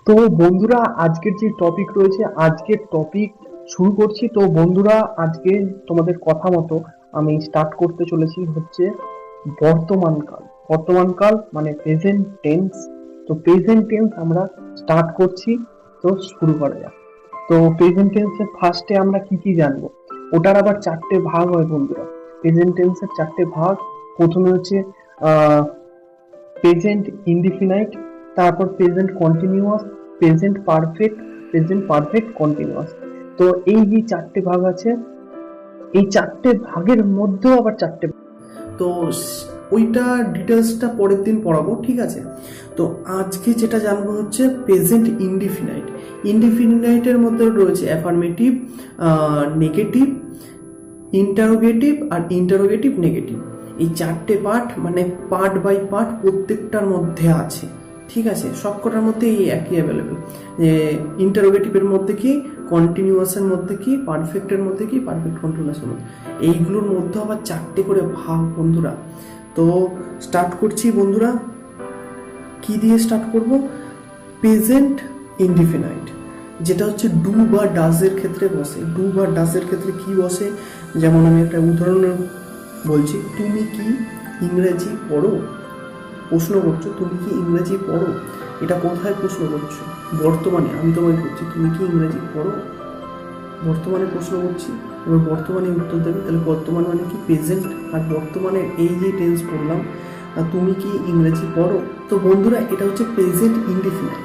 তো বন্ধুরা, আজকের যে টপিক রয়েছে, আজকের টপিক শুরু করছি। তো বন্ধুরা, আজকে তোমাদের কথা মতো আমি স্টার্ট করতে চলেছি হচ্ছে বর্তমানকাল। বর্তমানকাল মানে প্রেজেন্ট টেন্স। তো প্রেজেন্ট টেন্স আমরা স্টার্ট করছি। তো শুরু করা যাক। তো প্রেজেন্ট টেন্সের ফার্স্টে আমরা কি কি জানবো? ওটার আবার চারটে ভাগ হয় বন্ধুরা। প্রেজেন্ট টেন্সের চারটে ভাগ। প্রথমে হচ্ছে প্রেজেন্ট ইনডিফিনাইট, তারপর present continuous, present perfect, present perfect continuous. তো এই যে চারটে ভাগ আছে, এই চারটে ভাগের মধ্যেও আবার চারটে। তো ওইটা ডিটেলসটা পরের দিন পড়াবো, ঠিক আছে? তো আজকে যেটা জানবো হচ্ছে প্রেজেন্ট ইনডিফিনাইট। ইনডিফিনাইটের মধ্যে রয়েছে অ্যাফার্মেটিভ, নেগেটিভ, ইন্টারোগেটিভ আর ইন্টারোগেটিভ নেগেটিভ। এই চারটে পার্ট মানে পার্ট বাই পার্ট প্রত্যেকটার মধ্যে আছে, ঠিক আছে? সবকটার মধ্যে এই একই অ্যাভেলেবেল। যে ইন্টারোগেটিভের মধ্যে কি, কন্টিনিউয়াসের মধ্যে কি, পারফেক্টের মধ্যে কি, পারফেক্ট কন্টিনিউয়াসের মধ্যে, এইগুলোর মধ্যে আবার চারটে করে ভাগ বন্ধুরা। তো স্টার্ট করছি বন্ধুরা। কি দিয়ে স্টার্ট করব? প্রেজেন্ট ইনডিফিনাইট, যেটা হচ্ছে ডু বা ডাজের ক্ষেত্রে বসে। ডু বা ডাজের ক্ষেত্রে কি বসে? যেমন আমি একটা উদাহরণ বলছি, তুমি কি ইংরেজি পড়ো? প্রশ্ন করছো, তুমি কি ইংরেজি পড়ো? এটা কোথায় প্রশ্ন করছো? বর্তমানে আমি তোমায় করছি, তুমি কি ইংরেজি পড়ো? বর্তমানে প্রশ্ন করছি, এবার বর্তমানে উত্তর দেবে। তাহলে বর্তমান মানে কি? প্রেজেন্ট। আর বর্তমানে এই যে টেন্স পড়লাম, তুমি কি ইংরেজি পড়ো? তো বন্ধুরা, এটা হচ্ছে প্রেজেন্ট ইনডিফিনাইট।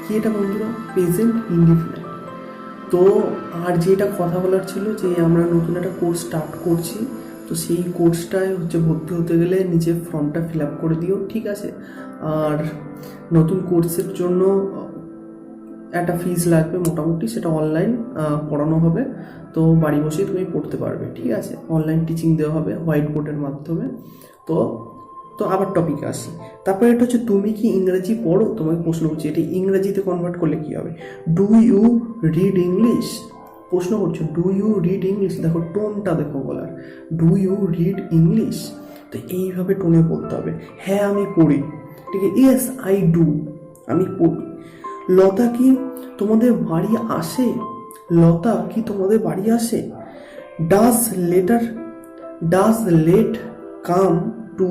কি এটা বন্ধুরা? Present indefinite. তো আর যেটা কথা বলার ছিল যে আমরা নতুন একটা কোর্স স্টার্ট করছি। তো সেই কোর্সটায় হচ্ছে ভর্তি হতে গেলে নিজের ফর্মটা ফিল আপ করে দিও, ঠিক আছে? আর নতুন কোর্সের জন্য একটা ফিজ লাগবে মোটামুটি, সেটা অনলাইন পড়ানো হবে। তো বাড়ি বসেই তুমি পড়তে পারবে, ঠিক আছে? অনলাইন টিচিং দেওয়া হবে হোয়াইট বোর্ডের মাধ্যমে। তো তো আবার টপিকে আসি। তারপরে এটা হচ্ছে তুমি কি ইংরেজি পড়ো? তোমাকে প্রশ্ন করছি, এটা ইংরেজিতে কনভার্ট করলে কি হবে? Do you read English? প্রশ্ন করছো, ডু ইউ রিড ইংলিশ? দেখো টোনটা দেখো বলার, ডু ইউ রিড ইংলিশ। তো এইভাবে টোনে বলতে হবে। হ্যাঁ আমি পড়ি, ঠিক আছে? ইয়েস আই ডু, আমি পড়ি। লতা কি তোমাদের বাড়ি আসে? লতা কি তোমাদের বাড়ি আসে? Does letter, does let come to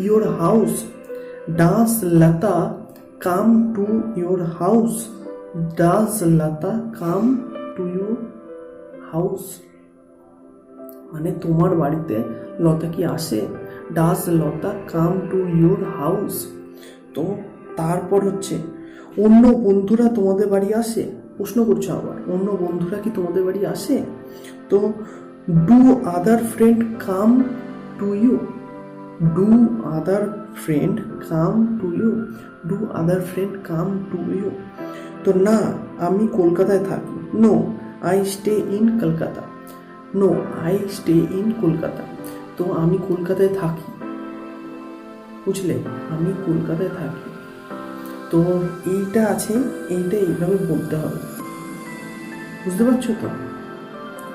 your house? Does Lata come to your house? Does Lata come to your house মানে তোমার বাড়িতে লতা কি আসে? Does Lata come to your house? তো তারপর হচ্ছে অন্য বন্ধুরা তোমাদের বাড়ি আসে? প্রশ্ন করছো আবার, অন্য বন্ধুরা কি তোমাদের বাড়ি আসে? তো do other friend come to you? Do other friend come to you? Do other friend come to you? তো না, আমি কলকাতায় থাকি। No I stay in Kolkata. No I stay in Kolkata. তো আমি কলকাতায় থাকি, বুঝলে? আমি কলকাতায় থাকি। তো এইটা আছে, এইটা এইভাবে বলতে হবে, বুঝতে পারছো তো?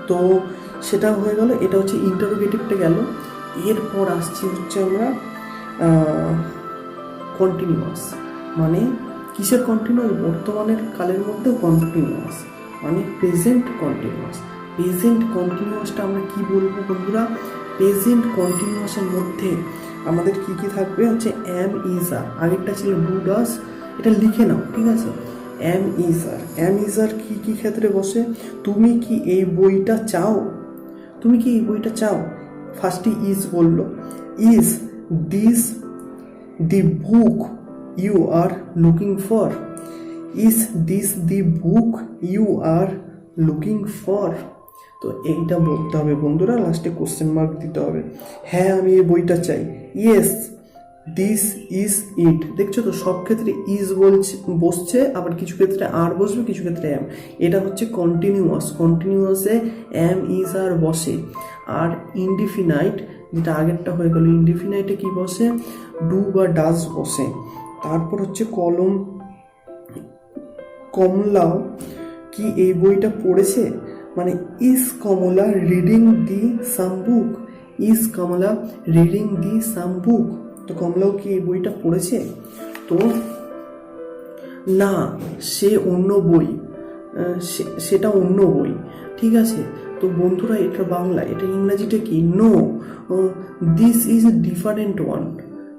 তো সেটা হয়ে গেল, এটা হচ্ছে ইন্টারোগেটিভটা গেল। এরপর আসছি হচ্ছে আমরা কন্টিনিউয়াস। মানে কিসের কন্টিনিউয়াস? বর্তমানের কালের মধ্যে কন্টিনিউয়াস মানে প্রেজেন্ট কন্টিনিউয়াস। প্রেজেন্ট কন্টিনিউয়াসটা আমরা কি বলবো বন্ধুরা? প্রেজেন্ট কন্টিনিউয়াসের মধ্যে আমাদের কি কি থাকবে হচ্ছে এম ইজ আর, আগেরটা ছিল ডু ডাস, এটা লিখে নাও, ঠিক আছে? Am is are, am is are কি কি ক্ষেত্রে বসে? তুমি কি এই বইটা চাও? তুমি কি এই বইটা চাও? ফার্স্টে ইজ বললো। Is this the book you are looking for? Is this the book you are looking for? তো এইটা বলতে হবে বন্ধুরা, লাস্টে কোশ্চেন মার্ক দিতে হবে। হ্যাঁ আমি এই বইটা চাই। Yes this is it. দেখছো তো, সব ক্ষেত্রে ইজ বসছে, আবার কিছু ক্ষেত্রে আর বসবে, কিছু ক্ষেত্রে এম। এটা হচ্ছে কন্টিনিউয়াস। কন্টিনিউয়াসে এম ইজ আর বসে। আর ইনডিফিনাইট, যেটা আগেরটা হয়ে গেল, ইনডিফিনাইটে কি বসে? ডু বা ডাজ বসে। তারপর হচ্ছে কমলা কি এই বইটা পড়েছে? মানে is Kamala reading the same book? Is Kamala reading the same book? তো কমলাও কি এই বইটা পড়েছে? তো না, সে অন্য বই, সেটা অন্য বই, ঠিক আছে। তো বন্ধুরা, এটা বাংলা, এটা ইংরাজিটা কি? No, this is different one.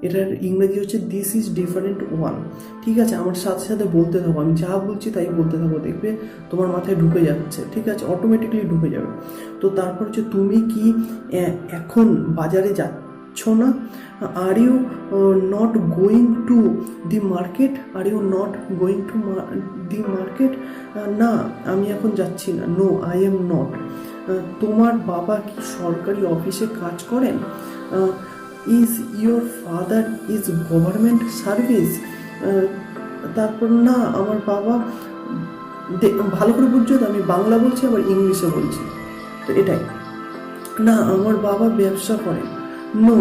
এটার ইংরেজি হচ্ছে দিস ইজ ডিফারেন্ট ওয়ান, ঠিক আছে। আমার সাথে সাথে বলতে থাকো, আমি যা বলছি তাই বলতে থাকো, দেখবে তোমার মাথায় ঢুকে যাচ্ছে, ঠিক আছে, অটোমেটিকলি ঢুকে যাবে। তো তারপর হচ্ছে তুমি কি এখন বাজারে যাচ্ছ না? Are you not going to the market? Are you not going to the market? না, আমি এখন যাচ্ছি না। No, I am not. তোমার বাবা কি সরকারি অফিসে কাজ করেন? Is your father is government service? তারপর না, আমার বাবা, ভালো করে বুঝছো তো, আমি বাংলা বলছি আবার ইংলিশে বলছি, তো এটাই। না, আমার বাবা ব্যবসা করেন। No,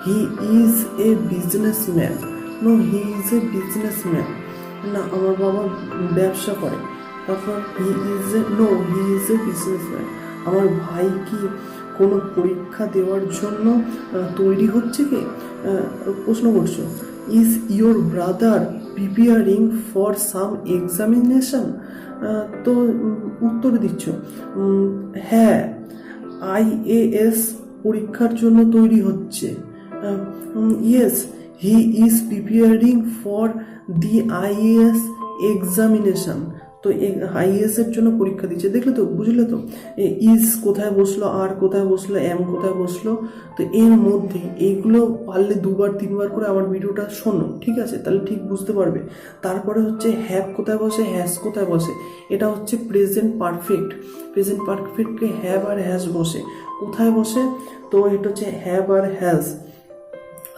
he is a businessman. No, he is a businessman. না, আমার বাবা ব্যবসা করে। তারপর হি ইজ এ বিজনেসম্যান। আমার ভাই কি কোনো পরীক্ষা দেওয়ার জন্য তৈরি হচ্ছে কি? প্রশ্ন করছো। Is your brother preparing for some examination? তো উত্তর দিচ্ছ, হ্যাঁ, IAS পরীক্ষার জন্য তৈরি হচ্ছে। Yes, he is preparing for the IAS examination. তো IAS এর জন্য পরীক্ষা দিচ্ছে, দেখলে তো, বুঝলে তো। ইজ কোথায় বসলো, আর কোথায় বসলো, এম কোথায় বসলো। তো এর মধ্যে এইগুলো পারলে 2বার 3বার করে আমার ভিডিওটা শোনো, ঠিক আছে, তাহলে ঠিক বুঝতে পারবে। তারপরে হচ্ছে হ্যাভ কোথায় বসে, হ্যাজ কোথায় বসে। এটা হচ্ছে প্রেজেন্ট পারফেক্ট। প্রেজেন্ট পারফেক্টকে হ্যাভ আর হ্যাজ বসে, কোথায় বসে? তো এটা হচ্ছে হ্যাভ আর হ্যাজ।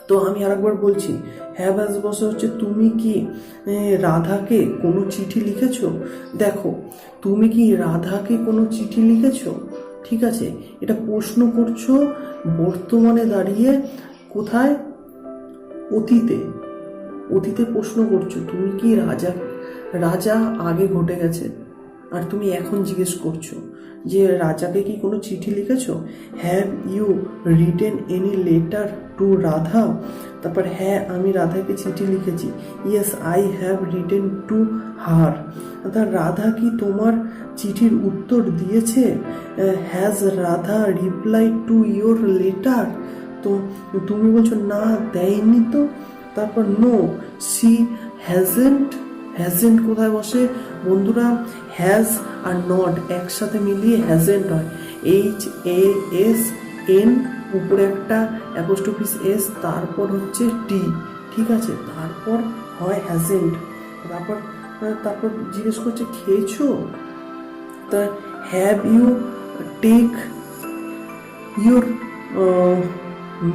তো আমি আরেকবার বলছি, হ্যাভ হ্যাজ বসে হচ্ছে তুমি কি রাধাকে কোনো চিঠি লিখেছো? দেখো, তুমি কি রাধাকে কোনো চিঠি লিখেছো? ঠিক আছে, এটা প্রশ্ন করছো বর্তমানে দাঁড়িয়ে, কোথায়? অতীতে। অতীতে প্রশ্ন করছো, তুমি কি রাজা আগে ঘটে গেছে, আর তুমি এখন জিজ্ঞেস করছো যে রাজাকে কি কোনো চিঠি লিখেছো? Have you written any letter to Radha? তারপর হ্যাঁ, আমি রাধাকে চিঠি লিখেছি। Yes, I have written to her. অর্থাৎ রাধা কি তোমার চিঠির উত্তর দিয়েছে? Has Radha reply to your letter? তো তুমি বলছো না, দেয়নি তো। তারপর নো, সি হ্যাজেন্ট। হ্যাজেন্ট কোথায় বসে বন্ধুরা? হ্যাজ আর নট একসাথে মিলিয়ে হ্যাজেন্ট হয়। HASN, উপরে একটা অ্যাপোস্ট্রোফিস S, তারপর হচ্ছে টি, ঠিক আছে, তারপর হয় হ্যাজেন্ট। তারপর তারপর জিজ্ঞেস করছে খেয়েছো? তা have you take your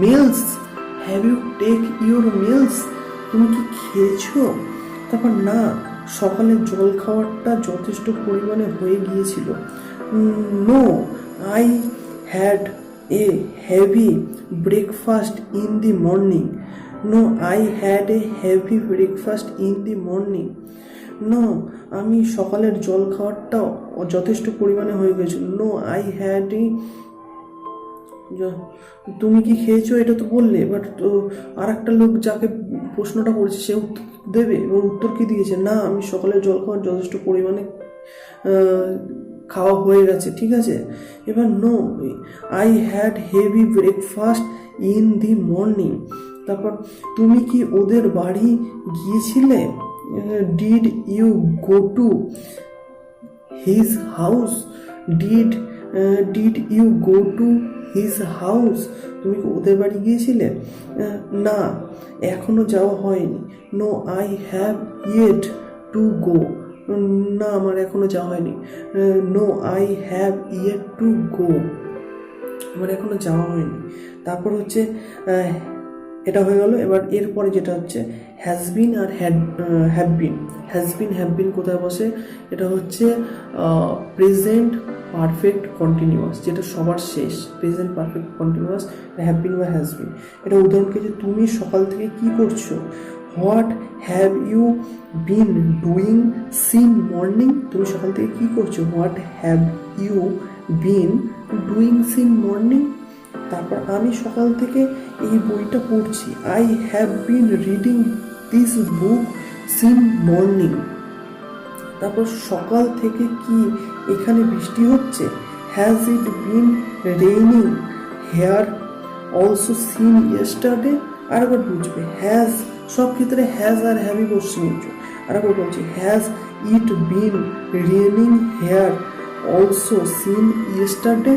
meals? Have you take your meals? তুমি কি খেয়েছো? তারপর না, সকালের জল খাওয়ারটা যথেষ্ট পরিমাণে হয়ে গিয়েছিল। No, I had a heavy breakfast in the morning. No, I had a heavy breakfast in the morning. No, আমি সকালের জল খাওয়ারটা যথেষ্ট পরিমাণে হয়ে গেছিল। No, I had a. তুমি কি খেয়েছো এটা তো বললে, বাট তো আর একটা লোক যাকে প্রশ্নটা করেছে সে উত্তর দেবে, এবং উত্তর কি দিয়েছে? না, আমি সকালে জল খাওয়ার যথেষ্ট পরিমাণে খাওয়া হয়ে গেছে, ঠিক আছে। এবার no, I had heavy breakfast in the morning. তারপর তুমি কি ওদের বাড়ি গিয়েছিলে? Did you go to his house? Did you go to his house? তুমি কি ওদের বাড়ি গিয়েছিলে? না, এখনো যাওয়া হয়নি। No, I have yet to go. না, আমার এখনো যাওয়া হয়নি। No, I have yet to go, আমার এখনো যাওয়া হয়নি। তারপর হচ্ছে এটা হয়ে গেল। এবার এরপরে যেটা হচ্ছে হ্যাজ বিন আর হ্যাভ বিন। হ্যাভ বিন কোথায় বসে? এটা হচ্ছে প্রেজেন্ট পারফেক্ট কন্টিনিউয়াস, যেটা সবার শেষ। Present perfect continuous have been বা হ্যাজ বিন। এটা উদাহরণকে যে তুমি সকাল থেকে কি করছো? What have you been doing since morning? তুমি সকাল থেকে কি করছো? What have you been doing since morning? তারপর আমি সকাল থেকে এই বইটা পড়ছি। I have been reading this book since morning. তারপর সকাল থেকে কি এখানে বৃষ্টি হচ্ছে? Has it been raining here also since yesterday. আরেকবার বুঝবে, হ্যাজ সব ক্ষেত্রে হ্যাজ আর হ্যাভই বসছে নিচু। আরেকবার বলছি, has it been raining here also since yesterday.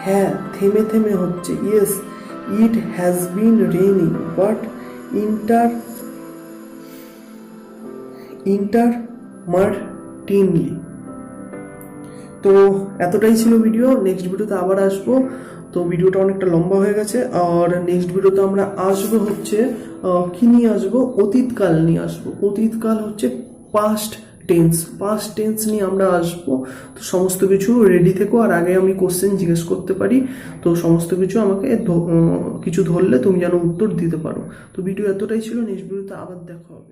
হ্যাঁ, থেমে থেমে হচ্ছে। Yes it has been raining but intermittently. তো এতটাই ছিল ভিডিও। নেক্সট ভিডিওতে আবার আসবো। তো ভিডিওটা অনেকটা লম্বা হয়ে গেছে। আর নেক্সট ভিডিওতে আমরা আসবো হচ্ছে কি নিয়ে আসবো, অতীতকাল নিয়ে আসবো। অতীতকাল হচ্ছে পাস্ট টেন্স নিয়ে আমরা আসবো। তো সমস্ত কিছু রেডি থেকো। আর আগে আমি কোশ্চেন জিজ্ঞেস করতে পারি, তো সমস্ত কিছু আমাকে কিছু ধরলে তুমি যেন উত্তর দিতে পারো। তো ভিডিও এতটাই ছিল, নেক্সট ভিডিওতে আবার দেখা হবে।